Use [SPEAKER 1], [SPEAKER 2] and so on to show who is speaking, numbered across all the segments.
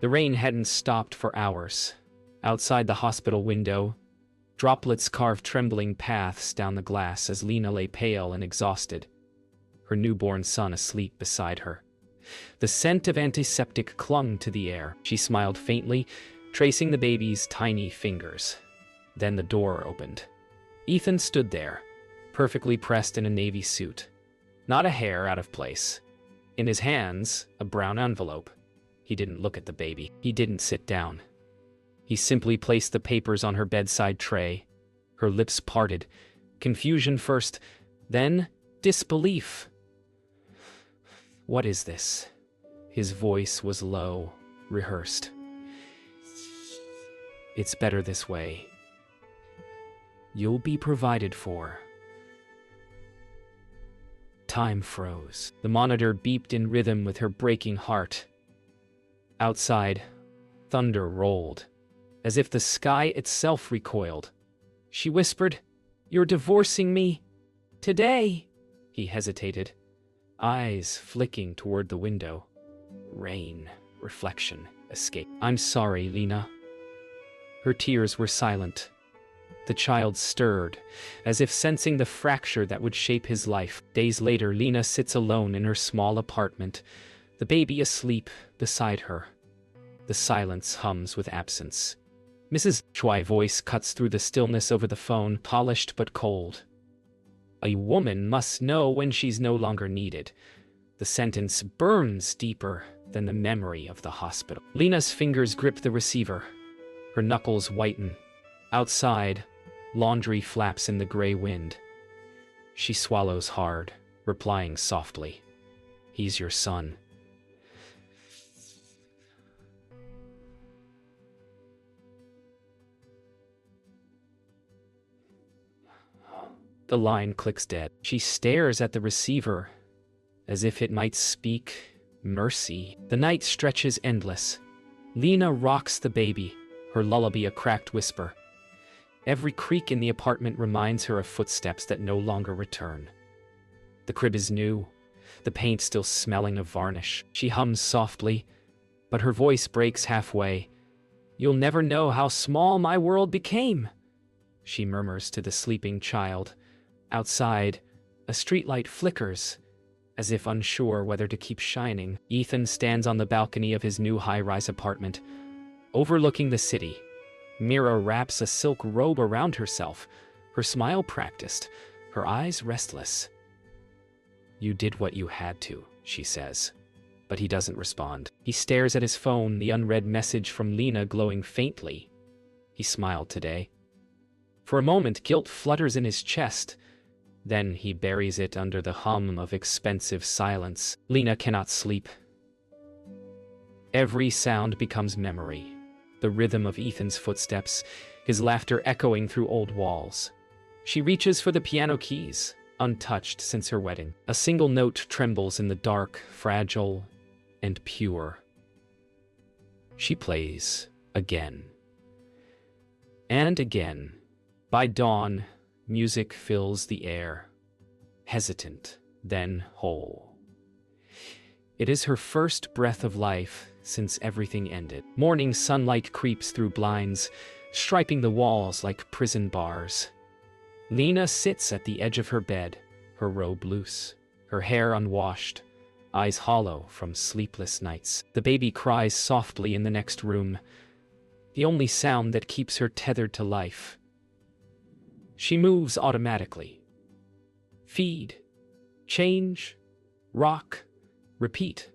[SPEAKER 1] The rain hadn't stopped for hours. Outside the hospital window, droplets carved trembling paths down the glass as Lena lay pale and exhausted, her newborn son asleep beside her. The scent of antiseptic clung to the air. She smiled faintly, tracing the baby's tiny fingers. Then the door opened. Ethan stood there, perfectly pressed in a navy suit, not a hair out of place. In his hands, a brown envelope. He didn't look at the baby. He didn't sit down. He simply placed the papers on her bedside tray. Her lips parted. Confusion first, then disbelief. "What is this?" His voice was low, rehearsed. "It's better this way. You'll be provided for." Time froze. The monitor beeped in rhythm with her breaking heart. Outside, thunder rolled, as if the sky itself recoiled. She whispered, "You're divorcing me? Today?" He hesitated, eyes flicking toward the window. Rain, reflection, escape. "I'm sorry, Lena." Her tears were silent. The child stirred, as if sensing the fracture that would shape his life. Days later, Lena sits alone in her small apartment, the baby asleep beside her. The silence hums with absence. Mrs. Chwai's voice cuts through the stillness over the phone, polished but cold. "A woman must know when she's no longer needed." The sentence burns deeper than the memory of the hospital. Lena's fingers grip the receiver. Her knuckles whiten. Outside, laundry flaps in the gray wind. She swallows hard, replying softly, "He's your son." The line clicks dead. She stares at the receiver, as if it might speak mercy. The night stretches endless. Lena rocks the baby, her lullaby a cracked whisper. Every creak in the apartment reminds her of footsteps that no longer return. The crib is new, the paint still smelling of varnish. She hums softly, but her voice breaks halfway. "You'll never know how small my world became," she murmurs to the sleeping child. Outside, a streetlight flickers, as if unsure whether to keep shining. Ethan stands on the balcony of his new high-rise apartment, overlooking the city. Mira wraps a silk robe around herself, her smile practiced, her eyes restless. "You did what you had to," she says. But he doesn't respond. He stares at his phone, the unread message from Lena glowing faintly. He smiled today. For a moment, guilt flutters in his chest. Then he buries it under the hum of expensive silence. Lena cannot sleep. Every sound becomes memory. The rhythm of Ethan's footsteps, his laughter echoing through old walls. She reaches for the piano keys, untouched since her wedding. A single note trembles in the dark, fragile, and pure. She plays again. And again. By dawn, music fills the air. Hesitant, then whole. It is her first breath of life since everything ended. Morning sunlight creeps through blinds, striping the walls like prison bars. Lena sits at the edge of her bed, her robe loose, her hair unwashed, eyes hollow from sleepless nights. The baby cries softly in the next room, the only sound that keeps her tethered to life. She moves automatically. Feed, change, rock, repeat.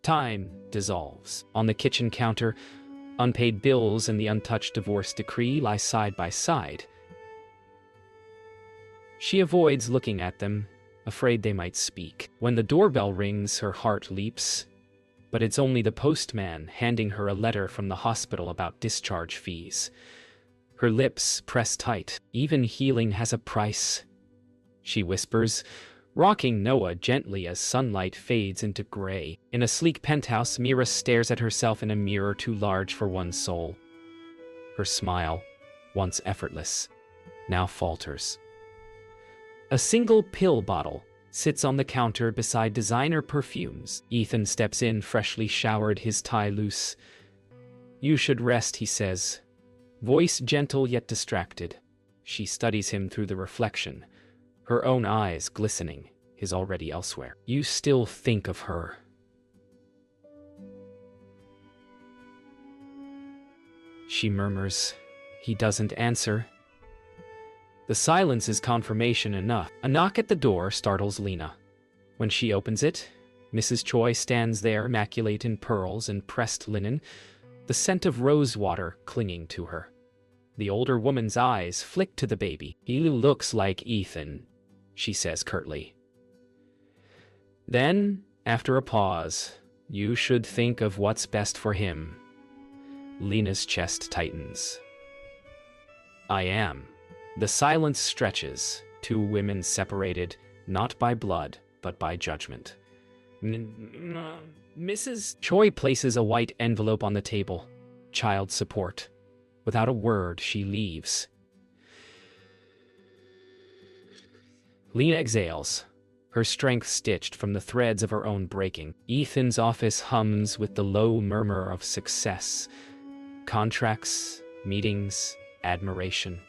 [SPEAKER 1] Time dissolves. On the kitchen counter, unpaid bills and the untouched divorce decree lie side by side. She avoids looking at them, afraid they might speak. When the doorbell rings, her heart leaps. But it's only the postman handing her a letter from the hospital about discharge fees. Her lips press tight. "Even healing has a price," she whispers, rocking Noah gently as sunlight fades into gray. In a sleek penthouse, Mira stares at herself in a mirror too large for one soul. Her smile, once effortless, now falters. A single pill bottle sits on the counter beside designer perfumes. Ethan steps in, freshly showered, his tie loose. You should rest, he says, voice gentle yet distracted. She studies him through the reflection, her own eyes glistening, his already elsewhere. You still think of her. She murmurs. He doesn't answer. The silence is confirmation enough. A knock at the door startles Lena. When she opens it, Mrs. Choi stands there, immaculate in pearls and pressed linen, the scent of rose water clinging to her. The older woman's eyes flick to the baby. He looks like Ethan, she says curtly. Then, after a pause, you should think of what's best for him. Lena's chest tightens. I am. The silence stretches, two women separated, not by blood, but by judgment. Mrs. Choi places a white envelope on the table. Child support. Without a word, she leaves. Lena exhales, her strength stitched from the threads of her own breaking. Ethan's office hums with the low murmur of success. Contracts, meetings, admiration.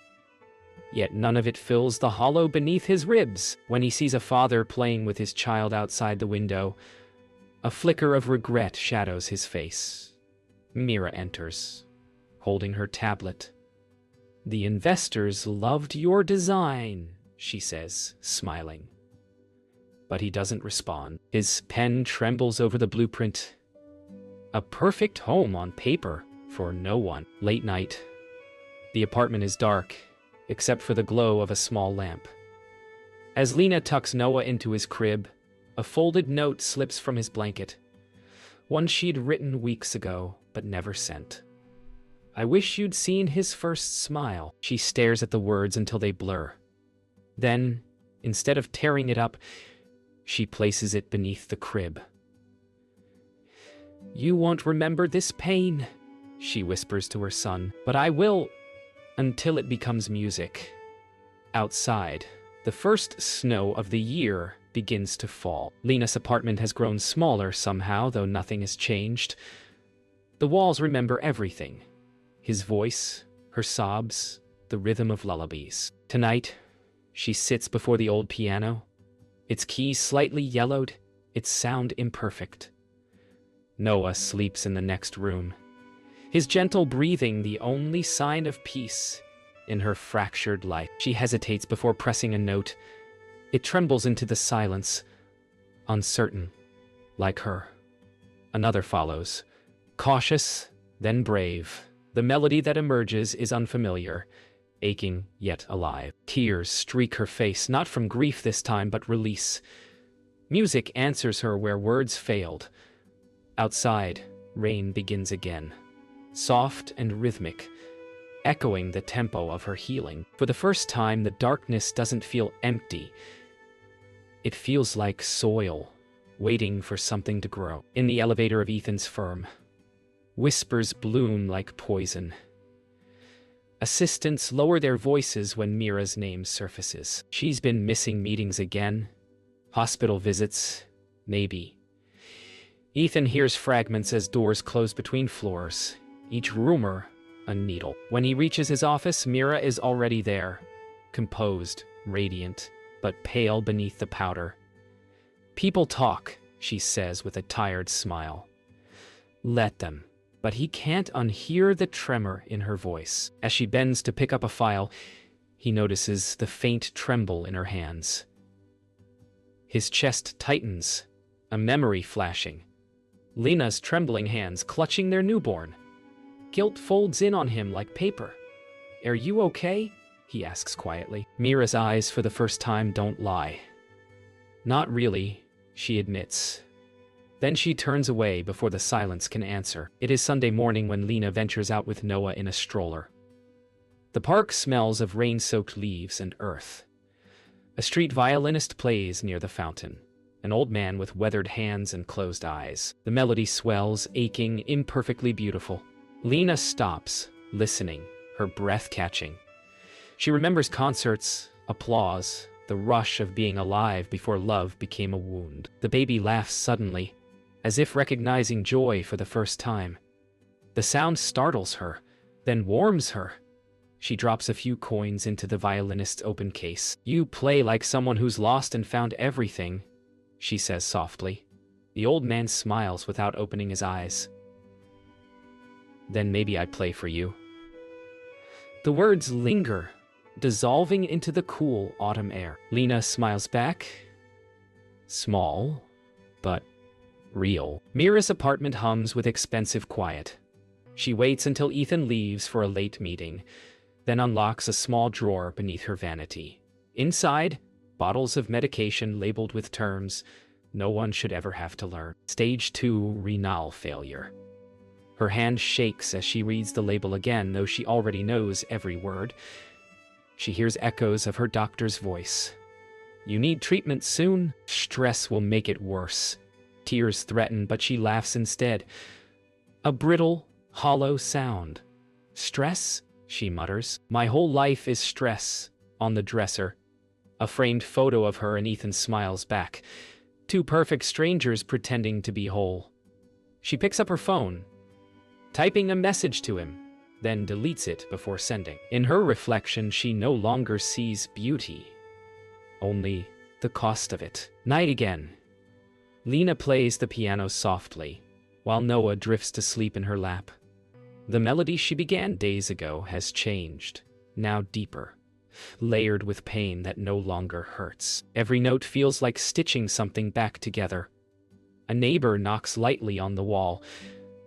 [SPEAKER 1] Yet none of it fills the hollow beneath his ribs. When he sees a father playing with his child outside the window, a flicker of regret shadows his face. Mira enters, holding her tablet. The investors loved your design, she says, smiling. But he doesn't respond. His pen trembles over the blueprint. A perfect home on paper for no one. Late night. The apartment is dark, except for the glow of a small lamp. As Lena tucks Noah into his crib, a folded note slips from his blanket. One she'd written weeks ago, but never sent. I wish you'd seen his first smile. She stares at the words until they blur. Then, instead of tearing it up, she places it beneath the crib. You won't remember this pain, she whispers to her son, but I will, until it becomes music. Outside, the first snow of the year begins to fall. Lena's apartment has grown smaller somehow, though nothing has changed. The walls remember everything. His voice, her sobs, the rhythm of lullabies. Tonight, she sits before the old piano, its keys slightly yellowed, its sound imperfect. Noah sleeps in the next room, his gentle breathing the only sign of peace in her fractured life. She hesitates before pressing a note. It trembles into the silence, uncertain, like her. Another follows, cautious, then brave. The melody that emerges is unfamiliar, aching yet alive. Tears streak her face, not from grief this time, but release. Music answers her where words failed. Outside, rain begins again, soft and rhythmic, echoing the tempo of her healing. For the first time, the darkness doesn't feel empty. It feels like soil, waiting for something to grow. In the elevator of Ethan's firm, whispers bloom like poison. Assistants lower their voices when Mira's name surfaces. She's been missing meetings again. Hospital visits, maybe. Ethan hears fragments as doors close between floors, each rumor a needle. When he reaches his office, Mira is already there, composed, radiant, but pale beneath the powder. People talk, she says with a tired smile. Let them. But he can't unhear the tremor in her voice. As she bends to pick up a file, he notices the faint tremble in her hands. His chest tightens, a memory flashing. Lena's trembling hands clutching their newborn. Guilt folds in on him like paper. Are you okay? He asks quietly. Mira's eyes for the first time don't lie. Not really, she admits. Then she turns away before the silence can answer. It is Sunday morning when Lena ventures out with Noah in a stroller. The park smells of rain-soaked leaves and earth. A street violinist plays near the fountain, an old man with weathered hands and closed eyes. The melody swells, aching, imperfectly beautiful. Lena stops, listening, her breath catching. She remembers concerts, applause, the rush of being alive before love became a wound. The baby laughs suddenly, as if recognizing joy for the first time. The sound startles her, then warms her. She drops a few coins into the violinist's open case. "You play like someone who's lost and found everything," she says softly. The old man smiles without opening his eyes. "Then maybe I play for you." The words linger, dissolving into the cool autumn air. Lena smiles back. Small, but real. Mira's apartment hums with expensive quiet. She waits until Ethan leaves for a late meeting, then unlocks a small drawer beneath her vanity. Inside, bottles of medication labeled with terms no one should ever have to learn. Stage 2 renal failure. Her hand shakes as she reads the label again, though she already knows every word. She hears echoes of her doctor's voice. "You need treatment soon. Stress will make it worse." Tears threaten, but she laughs instead. A brittle, hollow sound. "Stress?" she mutters. "My whole life is stress." On the dresser, a framed photo of her, and Ethan smiles back. Two perfect strangers pretending to be whole. She picks up her phone, typing a message to him, then deletes it before sending. In her reflection, she no longer sees beauty, only the cost of it. Night again. Lena plays the piano softly, while Noah drifts to sleep in her lap. The melody she began days ago has changed, now deeper, layered with pain that no longer hurts. Every note feels like stitching something back together. A neighbor knocks lightly on the wall,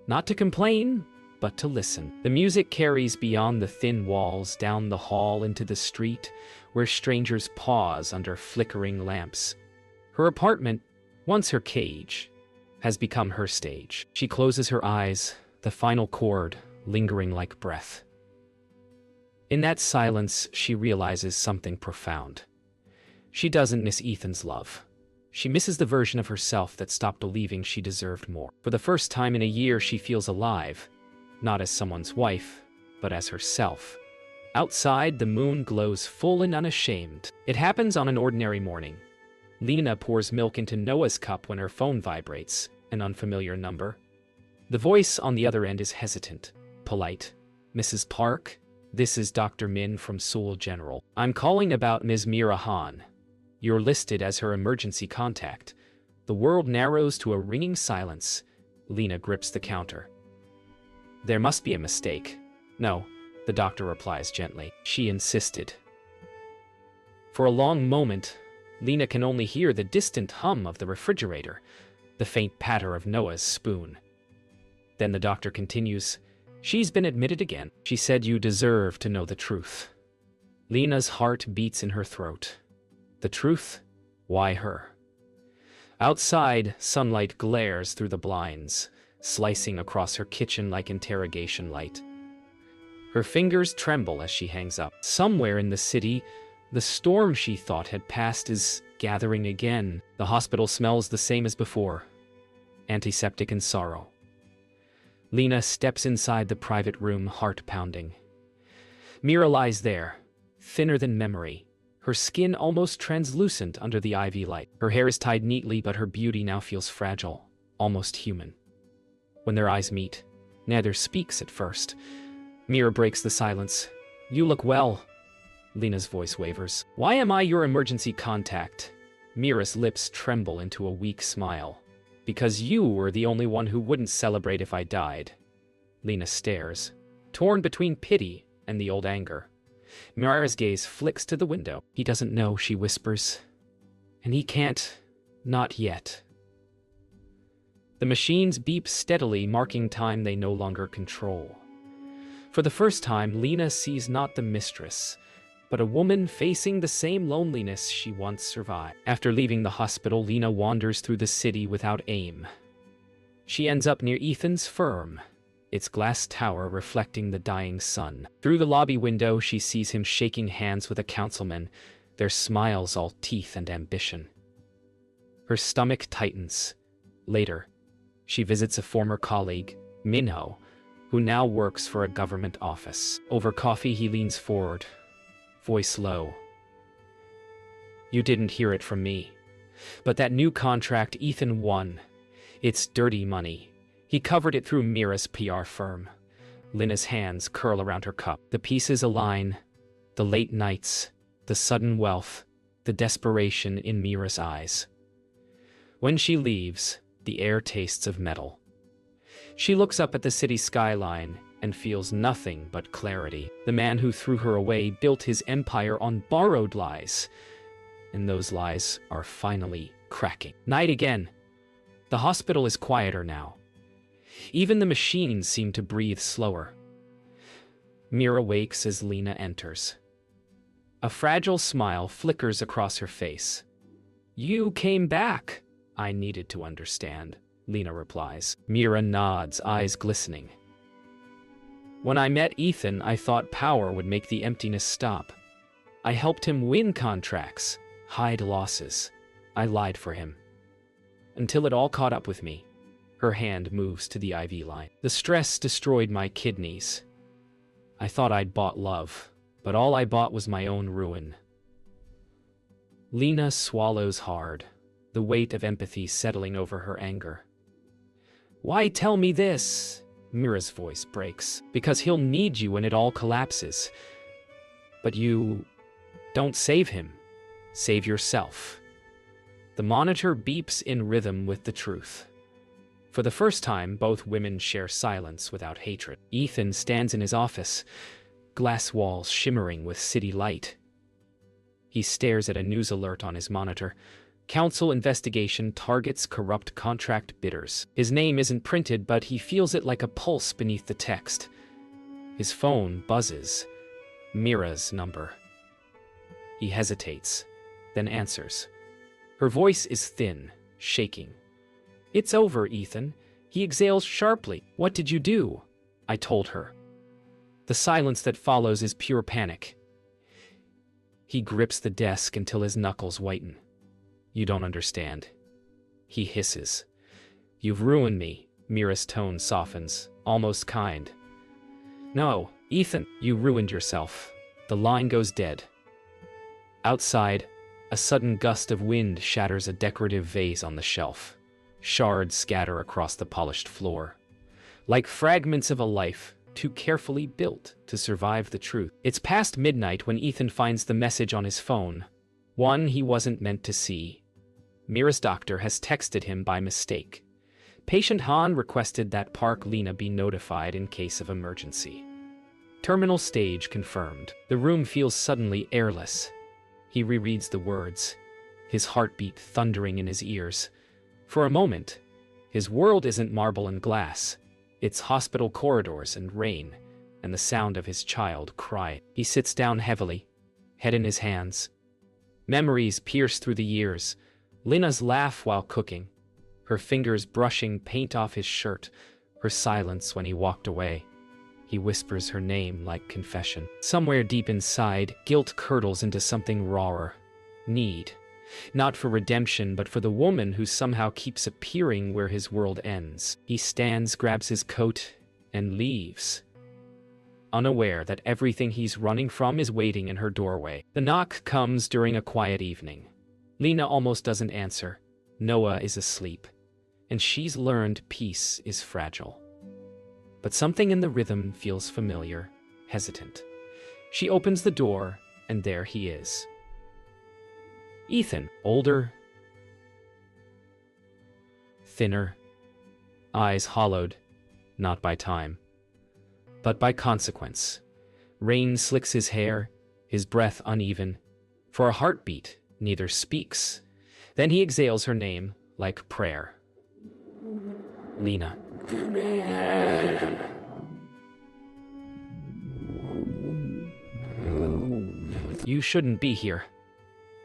[SPEAKER 1] not to complain, but to listen. The music carries beyond the thin walls, down the hall into the street, where strangers pause under flickering lamps. Her apartment, once her cage, has become her stage. She closes her eyes, the final chord lingering like breath. In that silence, she realizes something profound. She doesn't miss Ethan's love. She misses the version of herself that stopped believing she deserved more. For the first time in a year, she feels alive, not as someone's wife, but as herself. Outside, the moon glows full and unashamed. It happens on an ordinary morning. Lena pours milk into Noah's cup when her phone vibrates, an unfamiliar number. The voice on the other end is hesitant, polite. "Mrs. Park? This is Dr. Min from Seoul General. I'm calling about Ms. Mira Han. You're listed as her emergency contact." The world narrows to a ringing silence. Lena grips the counter. "There must be a mistake." "No," the doctor replies gently. She insisted. For a long moment, Lena can only hear the distant hum of the refrigerator, the faint patter of Noah's spoon. Then the doctor continues, "She's been admitted again. She said you deserve to know the truth." Lena's heart beats in her throat. The truth? Why her? Outside, sunlight glares through the blinds, slicing across her kitchen like interrogation light. Her fingers tremble as she hangs up. Somewhere in the city, the storm she thought had passed is gathering again. The hospital smells the same as before. Antiseptic and sorrow. Lena steps inside the private room, heart pounding. Mira lies there, thinner than memory, her skin almost translucent under the IV light. Her hair is tied neatly, but her beauty now feels fragile, almost human. When their eyes meet, neither speaks at first. Mira breaks the silence. "You look well." Lena's voice wavers. "Why am I your emergency contact?" Mira's lips tremble into a weak smile. "Because you were the only one who wouldn't celebrate if I died." Lena stares, torn between pity and the old anger. Mira's gaze flicks to the window. "He doesn't know," she whispers. "And he can't. Not yet." The machines beep steadily, marking time they no longer control. For the first time, Lena sees not the mistress, but a woman facing the same loneliness she once survived. After leaving the hospital, Lena wanders through the city without aim. She ends up near Ethan's firm, its glass tower reflecting the dying sun. Through the lobby window, she sees him shaking hands with a councilman, their smiles all teeth and ambition. Her stomach tightens. Later, she visits a former colleague, Minho, who now works for a government office. Over coffee, he leans forward, voice low. "You didn't hear it from me, but that new contract Ethan won, it's dirty money. He covered it through Mira's PR firm. Lina's hands curl around her cup. The pieces align. The late nights, the sudden wealth, the desperation in Mira's eyes. When she leaves, the air tastes of metal. She looks up at the city skyline and feels nothing but clarity. The man who threw her away built his empire on borrowed lies, and those lies are finally cracking. Night again. The hospital is quieter now. Even the machines seem to breathe slower. Mira wakes as Lina enters. A fragile smile flickers across her face. "You came back." "I needed to understand," Lina replies. Mira nods, eyes glistening. "When I met Ethan, I thought power would make the emptiness stop. I helped him win contracts, hide losses. I lied for him. Until it all caught up with me." Her hand moves to the IV line. "The stress destroyed my kidneys. I thought I'd bought love, but all I bought was my own ruin." Lina swallows hard, the weight of empathy settling over her anger. "Why tell me this?" Mira's voice breaks. "Because he'll need you when it all collapses. But you don't save him. Save yourself." The monitor beeps in rhythm with the truth. For the first time, both women share silence without hatred. Ethan stands in his office, glass walls shimmering with city light. He stares at a news alert on his monitor. Council investigation targets corrupt contract bidders. His name isn't printed, but he feels it like a pulse beneath the text. His phone buzzes. Mira's number. He hesitates, then answers. Her voice is thin, shaking. "It's over, Ethan." He exhales sharply. "What did you do?" "I told her." The silence that follows is pure panic. He grips the desk until his knuckles whiten. "You don't understand." He hisses. "You've ruined me." Mira's tone softens, almost kind. "No, Ethan, you ruined yourself." The line goes dead. Outside, a sudden gust of wind shatters a decorative vase on the shelf. Shards scatter across the polished floor. Like fragments of a life, too carefully built to survive the truth. It's past midnight when Ethan finds the message on his phone. One he wasn't meant to see. Mira's doctor has texted him by mistake. Patient Han requested that Park Lina be notified in case of emergency. Terminal stage confirmed. The room feels suddenly airless. He rereads the words, his heartbeat thundering in his ears. For a moment, his world isn't marble and glass. It's hospital corridors and rain, and the sound of his child cry. He sits down heavily, head in his hands. Memories pierce through the years. Lina's laugh while cooking, her fingers brushing paint off his shirt, her silence when he walked away. He whispers her name like confession. Somewhere deep inside, guilt curdles into something rawer. Need. Not for redemption, but for the woman who somehow keeps appearing where his world ends. He stands, grabs his coat, and leaves, unaware that everything he's running from is waiting in her doorway. The knock comes during a quiet evening. Lina almost doesn't answer. Noah is asleep, and she's learned peace is fragile. But something in the rhythm feels familiar, hesitant. She opens the door, and there he is. Ethan, older, thinner, eyes hollowed, not by time, but by consequence. Rain slicks his hair, his breath uneven. For a heartbeat, neither speaks. Then he exhales her name like prayer. Lina. You shouldn't be here.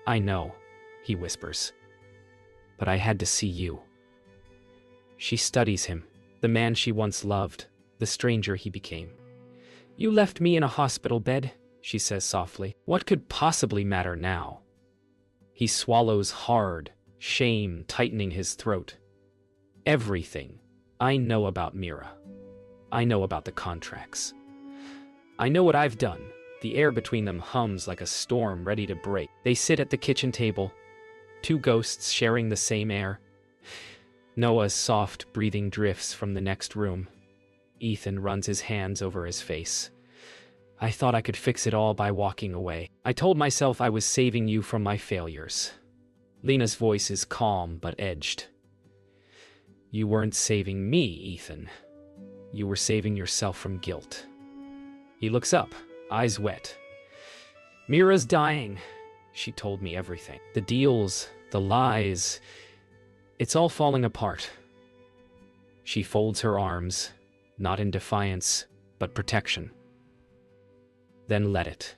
[SPEAKER 1] I know, he whispers. But I had to see you. She studies him, the man she once loved, the stranger he became. You left me in a hospital bed, she says softly. What could possibly matter now? He swallows hard, shame tightening his throat. Everything I know about Mira. I know about the contracts. I know what I've done. The air between them hums like a storm ready to break. They sit at the kitchen table, two ghosts sharing the same air. Noah's soft breathing drifts from the next room. Ethan runs his hands over his face. I thought I could fix it all by walking away. I told myself I was saving you from my failures. Lena's voice is calm but edged. You weren't saving me, Ethan. You were saving yourself from guilt. He looks up, eyes wet. Mira's dying. She told me everything. The deals, the lies. It's all falling apart. She folds her arms, not in defiance, but protection. Then let it.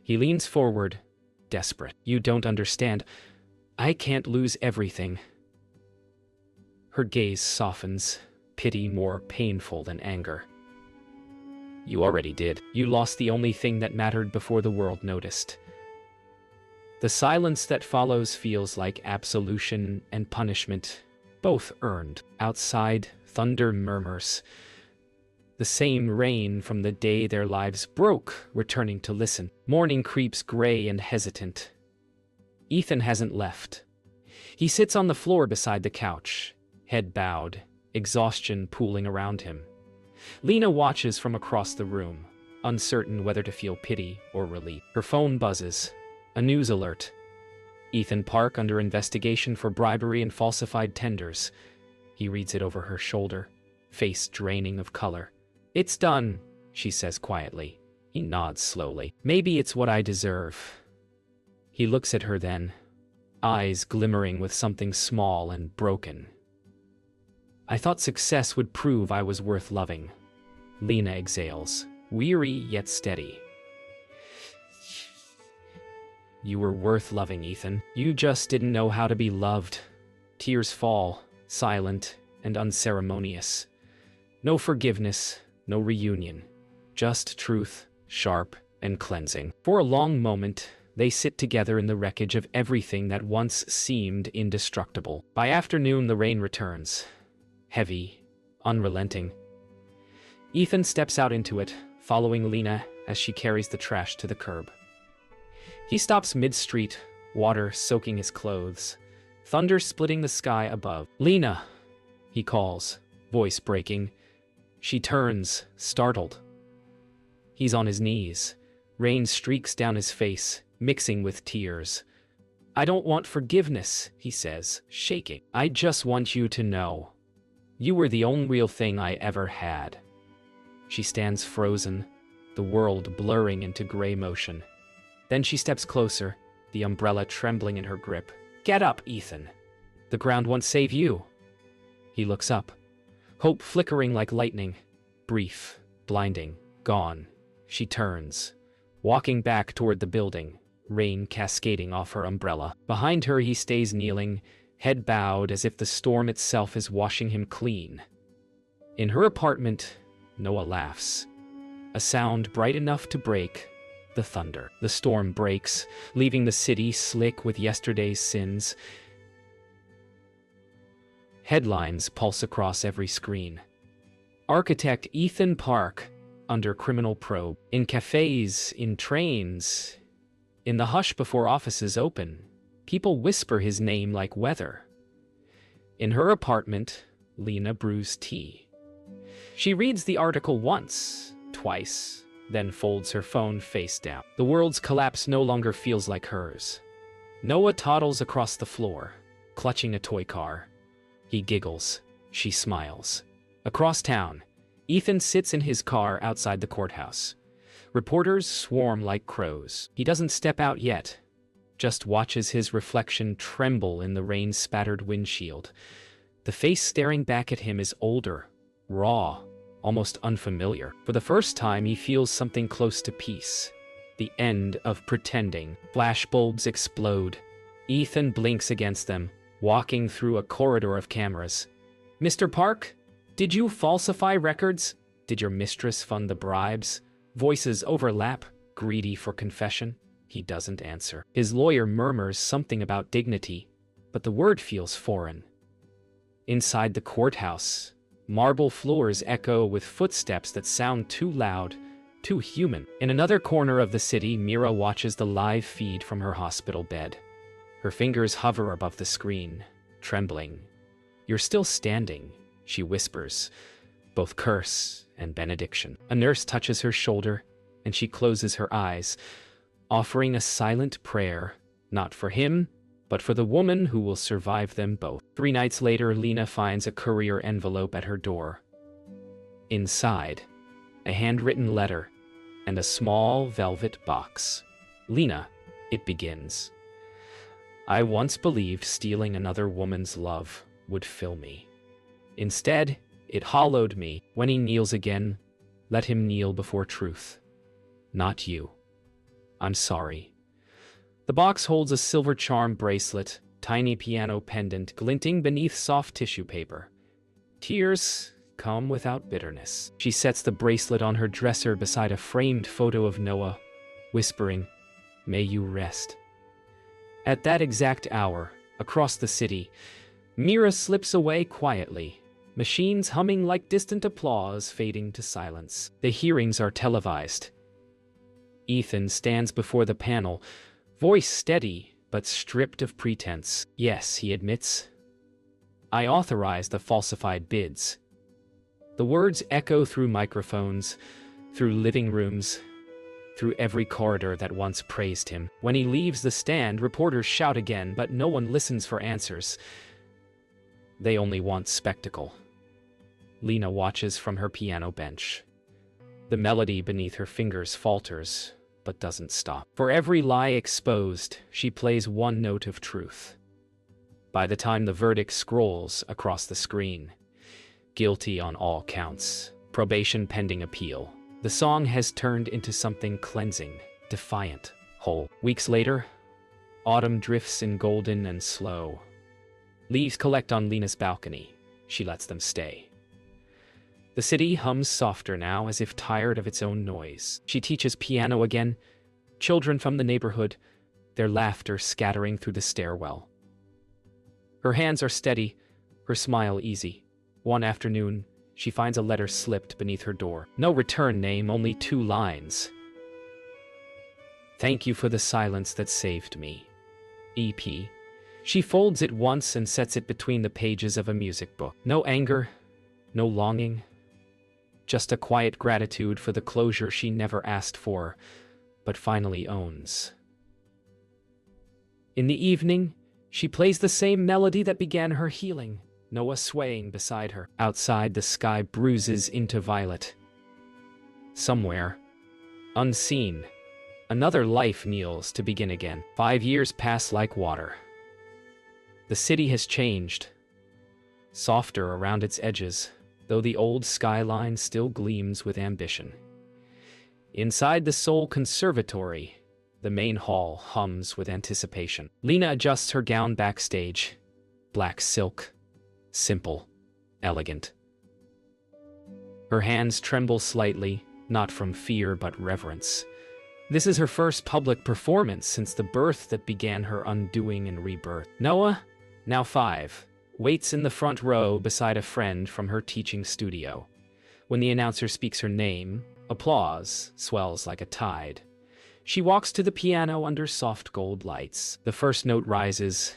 [SPEAKER 1] He leans forward, desperate. You don't understand. I can't lose everything. Her gaze softens, pity more painful than anger. You already did. You lost the only thing that mattered before the world noticed. The silence that follows feels like absolution and punishment, both earned. Outside, thunder murmurs. The same rain from the day their lives broke, returning to listen. Morning creeps gray and hesitant. Ethan hasn't left. He sits on the floor beside the couch, head bowed, exhaustion pooling around him. Lena watches from across the room, uncertain whether to feel pity or relief. Her phone buzzes. A news alert. Ethan Park under investigation for bribery and falsified tenders. He reads it over her shoulder, face draining of color. It's done, she says quietly. He nods slowly. Maybe it's what I deserve. He looks at her then, eyes glimmering with something small and broken. I thought success would prove I was worth loving. Lena exhales, weary yet steady. You were worth loving, Ethan. You just didn't know how to be loved. Tears fall, silent and unceremonious. No forgiveness, no reunion. Just truth, sharp and cleansing. For a long moment, they sit together in the wreckage of everything that once seemed indestructible. By afternoon, the rain returns. Heavy, unrelenting. Ethan steps out into it, following Lena as she carries the trash to the curb. He stops mid-street, water soaking his clothes, thunder splitting the sky above. Lena, he calls, voice breaking. She turns, startled. He's on his knees. Rain streaks down his face, mixing with tears. I don't want forgiveness, he says, shaking. I just want you to know. You were the only real thing I ever had. She stands frozen, the world blurring into gray motion. Then she steps closer, the umbrella trembling in her grip. Get up, Ethan. The ground won't save you. He looks up, hope flickering like lightning. Brief, blinding, gone. She turns, walking back toward the building, rain cascading off her umbrella. Behind her he stays kneeling, head bowed as if the storm itself is washing him clean. In her apartment, Noah laughs. A sound bright enough to break the thunder. The storm breaks, leaving the city slick with yesterday's sins. Headlines pulse across every screen. Architect Ethan Park under criminal probe. In cafes, in trains, in the hush before offices open, people whisper his name like weather. In her apartment, Lena brews tea. She reads the article once, twice, then folds her phone face down. The world's collapse no longer feels like hers. Noah toddles across the floor, clutching a toy car. He giggles. She smiles. Across town, Ethan sits in his car outside the courthouse. Reporters swarm like crows. He doesn't step out yet, just watches his reflection tremble in the rain-spattered windshield. The face staring back at him is older, raw, almost unfamiliar. For the first time, he feels something close to peace. The end of pretending. Flashbulbs explode. Ethan blinks against them, walking through a corridor of cameras. Mr. Park, did you falsify records? Did your mistress fund the bribes? Voices overlap, greedy for confession. He doesn't answer. His lawyer murmurs something about dignity, but the word feels foreign. Inside the courthouse, marble floors echo with footsteps that sound too loud, too human. In another corner of the city, Mira watches the live feed from her hospital bed. Her fingers hover above the screen, trembling. "You're still standing," she whispers, both curse and benediction. A nurse touches her shoulder, and she closes her eyes, offering a silent prayer, not for him, but for the woman who will survive them both. 3 nights later, Lena finds a courier envelope at her door. Inside, a handwritten letter and a small velvet box. "Lena," it begins, "I once believed stealing another woman's love would fill me. Instead, it hollowed me. When he kneels again, let him kneel before truth. Not you. I'm sorry." The box holds a silver charm bracelet, tiny piano pendant glinting beneath soft tissue paper. Tears come without bitterness. She sets the bracelet on her dresser beside a framed photo of Noah, whispering, "May you rest." At that exact hour, across the city, Mira slips away quietly, machines humming like distant applause fading to silence. The hearings are televised. Ethan stands before the panel, voice steady but stripped of pretense. "Yes," he admits, "I authorized the falsified bids." The words echo through microphones, through living rooms, through every corridor that once praised him. When he leaves the stand, reporters shout again, but no one listens for answers. They only want spectacle. Lena watches from her piano bench. The melody beneath her fingers falters, but doesn't stop. For every lie exposed, she plays one note of truth. By the time the verdict scrolls across the screen, guilty on all counts, probation pending appeal, the song has turned into something cleansing, defiant, whole. Weeks later, autumn drifts in golden and slow. Leaves collect on Lena's balcony. She lets them stay. The city hums softer now, as if tired of its own noise. She teaches piano again, children from the neighborhood, their laughter scattering through the stairwell. Her hands are steady, her smile easy. One afternoon, she finds a letter slipped beneath her door. No return name, only 2 lines. "Thank you for the silence that saved me. EP." She folds it once and sets it between the pages of a music book. No anger, no longing, just a quiet gratitude for the closure she never asked for, but finally owns. In the evening, she plays the same melody that began her healing, Noah swaying beside her. Outside, the sky bruises into violet. Somewhere, unseen, another life kneels to begin again. 5 years pass like water. The city has changed, softer around its edges, though the old skyline still gleams with ambition. Inside the Seoul Conservatory, the main hall hums with anticipation. Lena adjusts her gown backstage. Black silk, simple, elegant. Her hands tremble slightly, not from fear but reverence. This is her first public performance since the birth that began her undoing and rebirth. Noah, now 5, waits in the front row beside a friend from her teaching studio. When the announcer speaks her name, applause swells like a tide. She walks to the piano under soft gold lights. The first note rises,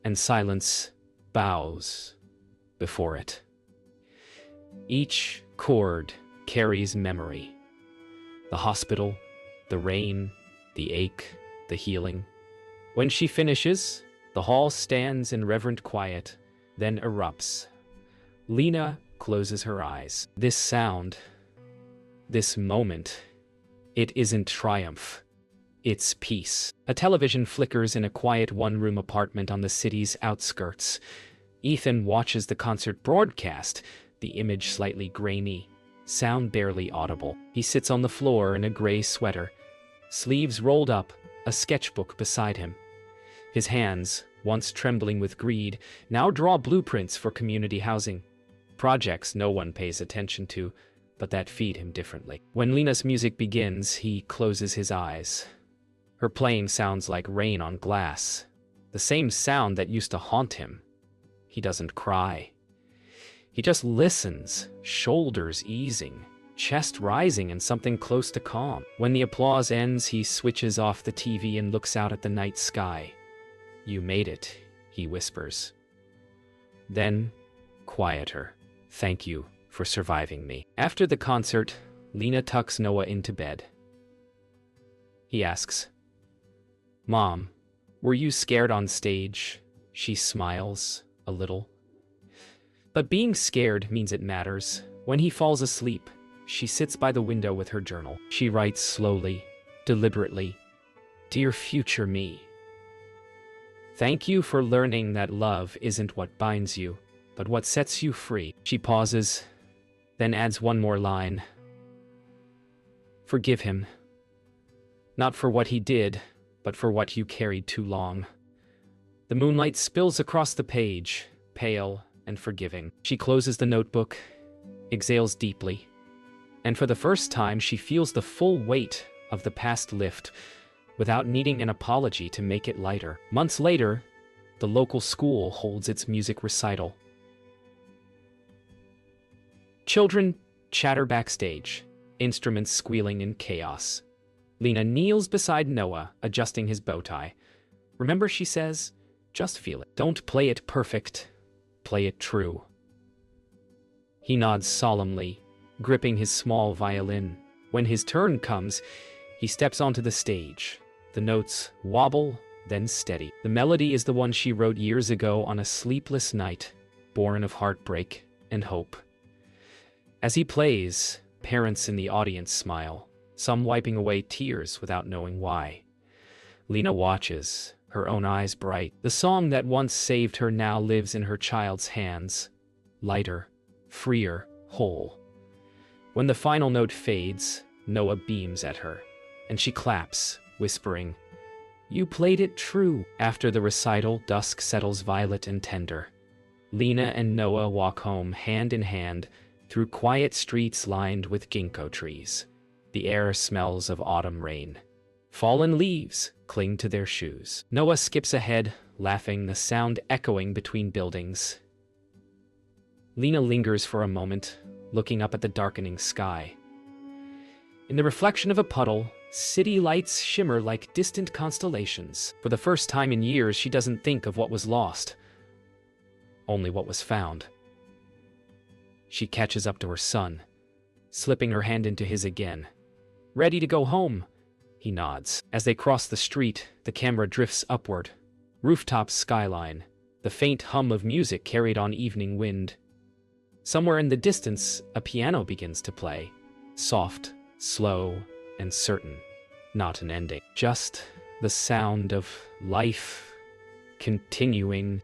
[SPEAKER 1] and silence bows before it. Each chord carries memory. The hospital, the rain, the ache, the healing. When she finishes, the hall stands in reverent quiet, then erupts. Lena closes her eyes. This sound, this moment, it isn't triumph. It's peace. A television flickers in a quiet one-room apartment on the city's outskirts. Ethan watches the concert broadcast, the image slightly grainy, sound barely audible. He sits on the floor in a gray sweater, sleeves rolled up, a sketchbook beside him. His hands, once trembling with greed, now draw blueprints for community housing. Projects no one pays attention to, but that feed him differently. When Lena's music begins, he closes his eyes. Her playing sounds like rain on glass, the same sound that used to haunt him. He doesn't cry. He just listens, shoulders easing, chest rising and something close to calm. When the applause ends, he switches off the TV and looks out at the night sky. "You made it," he whispers. Then, quieter. Thank you for surviving me. After the concert, Lena tucks Noah into bed. He asks, Mom, were you scared on stage? She smiles a little. But being scared means it matters. When he falls asleep, she sits by the window with her journal. She writes slowly, deliberately, Dear future me. Thank you for learning that love isn't what binds you, but what sets you free. She pauses, then adds one more line. Forgive him. Not for what he did, but for what you carried too long. The moonlight spills across the page, pale and forgiving. She closes the notebook, exhales deeply, and for the first time she feels the full weight of the past lift without needing an apology to make it lighter. Months later, the local school holds its music recital. Children chatter backstage, instruments squealing in chaos. Lena kneels beside Noah, adjusting his bow tie. Remember, she says, just feel it. Don't play it perfect. Play it true. He nods solemnly, gripping his small violin. When his turn comes, he steps onto the stage. The notes wobble, then steady. The melody is the one she wrote years ago on a sleepless night, born of heartbreak and hope. As he plays, parents in the audience smile, some wiping away tears without knowing why. Lena watches, her own eyes bright. The song that once saved her now lives in her child's hands, lighter, freer, whole. When the final note fades, Noah beams at her, and she claps, whispering, You played it true. After the recital, dusk settles violet and tender. Lena and Noah walk home hand in hand through quiet streets lined with ginkgo trees. The air smells of autumn rain. Fallen leaves cling to their shoes. Noah skips ahead, laughing, the sound echoing between buildings. Lena lingers for a moment, looking up at the darkening sky. In the reflection of a puddle, city lights shimmer like distant constellations. For the first time in years, she doesn't think of what was lost, only what was found. She catches up to her son, slipping her hand into his again. Ready to go home? He nods. As they cross the street, the camera drifts upward. Rooftop skyline, the faint hum of music carried on evening wind. Somewhere in the distance, a piano begins to play. Soft, slow, and certain. Not an ending. Just the sound of life continuing.